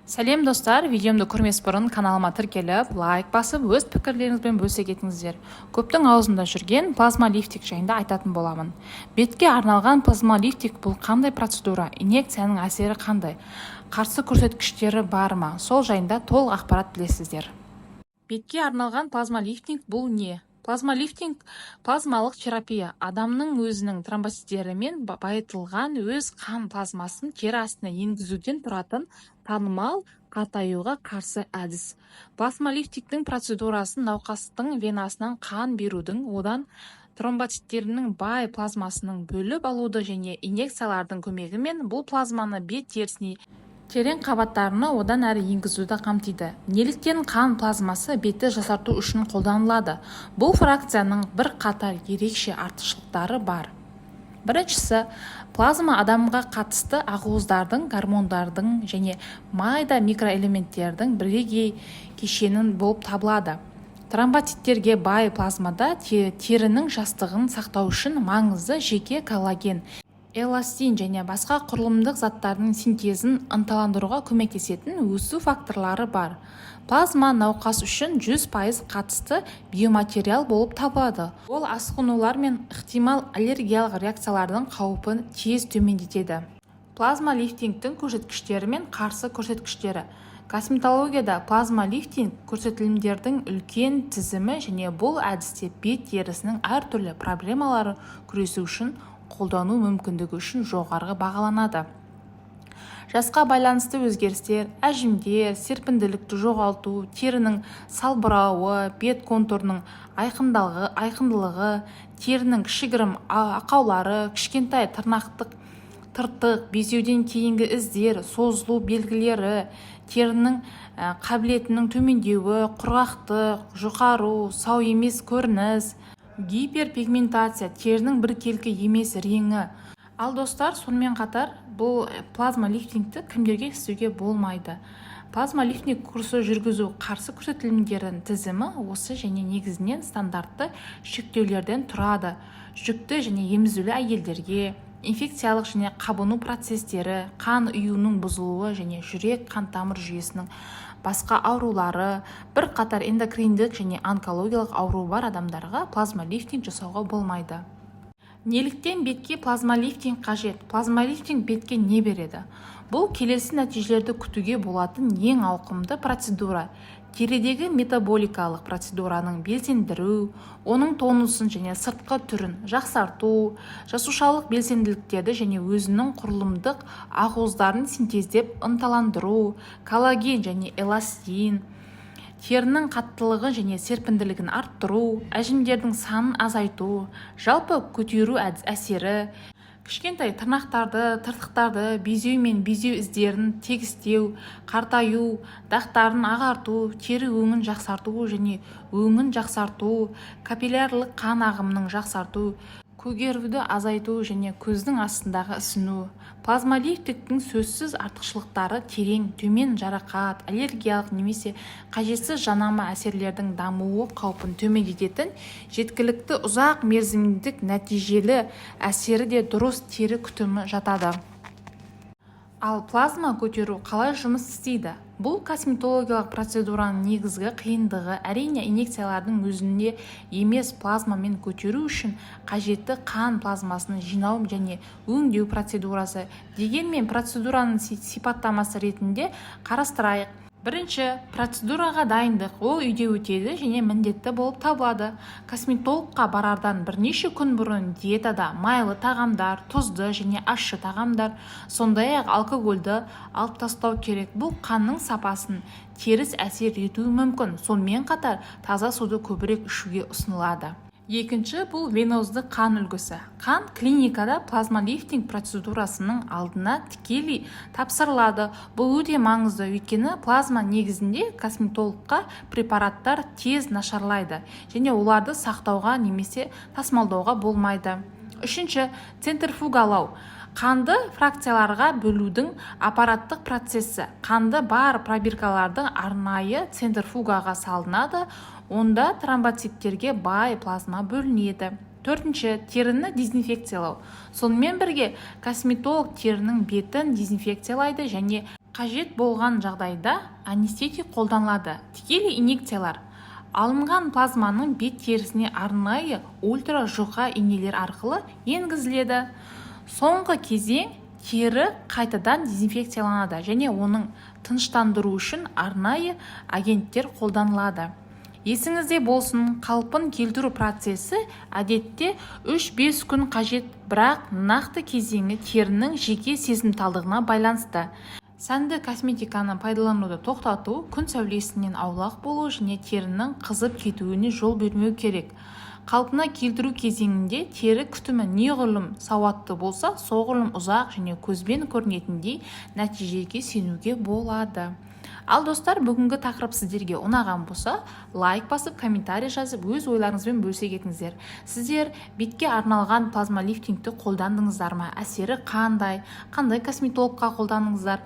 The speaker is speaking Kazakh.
Сәлем достар, видеомды көрмес бұрын каналыма тіркеліп, лайк басып, өз пікірлеріңізбен бөлісе кетіңіздер. Көптің аузында жүрген плазмалифтик жайында айтатын боламын. Бетке арналған плазмалифтик бұл қандай процедура, инъекцияның әсері қандай, қарсы көрсеткіштері бар ма, сол жайында толық ақпарат білесіздер. Бетке арналған плазмалифтинг бұл не? Плазмалифтинг плазмалық терапия. Адамның өзінің тромбоциттерімен байытылған өз қан плазмасын тері астына енгізуден тұратын танымал қатаюға қарсы әдіс. Плазмалифтиктің процедурасын науқастың венасынан қан берудің, одан тромбоциттерінің бай плазмасының бөліп алуды және инъекциялардың көмегімен бұл плазманы бет терісіне терең қабаттарына одан әрі енгізуді қамтиды. Неліктен қан плазмасы бетті жасарту үшін қолданылады? Бұл фракцияның бір қатар ерекше артықшылықтары бар. Біріншісі, плазма адамға қатысты ақуыздардың, гормондардың және майда микроэлементтердің бірегей кешенін болып табылады. Тромбоциттерге бай плазмада терінің жастығын сақтау үшін маңызды жеке коллаген, эластин және басқа құрылымдық заттардың синтезін ынталандыруға көмектесетін өсу факторлары бар. Плазма науқас үшін 100% қатысты биоматериал болып табылады. Ол асқынулар мен ықтимал аллергиялық реакциялардың қаупін тез төмендетеді. Плазмалифтингтің көрсеткіштері мен қарсы көрсеткіштері. Косметологияда плазмалифтинг көрсетілімдердің үлкен тізімі және бұл әдісте бет терісінің әртүрлі проблемалары күресу үшін қолдану мүмкіндігі үшін жоғарғы бағаланады. Жасқа байланысты өзгерістер, әжімдер, серпінділікті жоғалту, терінің салбырауы, бет контурының айқындылығы, терінің кішігірім ақаулары, кішкентай тыртық, безеуден кейінгі іздер, созылу белгілері, терінің қабілетінің төмендеуі, құрғақтық, жұқару, сау емес көрініс, гиперпигментация, терінің біркелкі емес реңі. Ал достар, сонымен қатар бұл плазмалифтингті кімдерге істеуге болмайды? Плазмалифтинг курсы жүргізу қарсы көрсетілімдерінің тізімі осы және негізінен стандартты шектеулерден тұрады. Жүкті және емізулі әйелдерге, инфекциялық және қабыну процестері, қан ұюының бұзылуы және жүрек қан тамыр жүйесінің басқа аурулары, бір қатар эндокриндік және онкологиялық ауру бар адамдарға плазмалифтинг жасауға болмайды. Неліктен бетке плазмалифтинг қажет? Плазмалифтинг бетке не береді? Бұл келесі нәтижелерді күтуге болатын ең ауқымды процедура. Терідегі метаболикалық процедураның белсендіру, оның тонусын және сыртқы түрін жақсарту, жасушалық белсенділіктерді және өзінің құрылымдық ақуыздарын синтездеп ынталандыру, коллаген және эластин, терінің қаттылығы және серпінділігін арттыру, әжімдердің санын азайту, жалпы көтеру әсері, кішкентай тыртықтарды, безеу мен безеу іздерін тегістеу, қартаю, дақтарын ағарту, тері өңін жақсарту және өңін жақсарту, капиллярлық қан ағымының жақсарту, көгеруді азайту және көздің астындағы ісіну. Плазмалифтиктің сөзсіз артықшылықтары терең, төмен жарақат, аллергиялық немесе қажетсіз жанама әсерлердің дамуы қаупін төмендететін, жеткілікті ұзақ мерзімдік нәтижелі әсері де дұрыс тері күтімі жатады. Ал плазма көтеру қалай жұмыс істейді? Бұл косметологиялық процедураның негізгі қиындығы әрине инъекциялардың өзінде емес, плазмамен көтеру үшін қажетті қан плазмасын жинау және өңдеу процедурасы. Дегенмен процедураның сипаттамасы ретінде қарастырайық. Бірінші, процедураға дайындық. Ол үйде өтеді және міндетті болып табылады. Косметологқа барардан бірнеше күн бұрын диетада майлы тағамдар, тұзды және ащы тағамдар, сондай-ақ алкогольді алып тастау керек. Бұл қанның сапасын теріс әсер етуі мүмкін. Сонымен қатар таза суды көбірек ішуге ұсынылады. Екінші, бұл венозды қан үлгісі. Қан клиникада плазмалифтинг процедурасының алдына тікелей тапсырылады. Бұл өте маңызды, өйткені плазма негізінде косметологқа препараттар тез нашарлайды және оларды сақтауға немесе тасымалдауға болмайды. Үшінші, центрифугалау. Қанды фракцияларға бөлудің аппараттық процесі. Қанды бар пробиркалардың арнайы центрифугаға салынады, онда тромбоциттерге бай плазма бөлінеді. төртінші, теріні дезинфекциялау. Сонымен бірге косметолог терінің бетін дезинфекциялайды және қажет болған жағдайда анестетик қолданылады. Тікелей инъекциялар. Алынған плазманың бет терісіне арнайы ультра жұқа инелер арқылы енгізіледі. Соңғы кезең тері қайтадан дезинфекцияланады және оның тыныштандыру үшін арнайы агенттер қолданылады. Есіңізде болсын, қалпын келтіру процесі әдетте 3-5 күн қажет, бірақ нақты кезеңі терінің жеке сезімталдығына байланысты. Сәнді косметиканы пайдалануды тоқтату, күн сәулесінен аулақ болу және терінің қызып кетуіне жол бермеу керек. Қалпына келтіру кезеңінде тері күтімі неғұрлым сауатты болса, соғұрлым ұзақ және көзбен көрінетіндей нәтижеге сенуге болады. Ал достар, бүгінгі тақырып сіздерге ұнаған болса, лайк басып, комментарий жазып, өз ойларыңызбен бөлісе кетіңіздер. Сіздер бетке арналған плазмалифтингті қолдандыңыздар ма? Әсері қандай косметологқа қолдандыңыздар?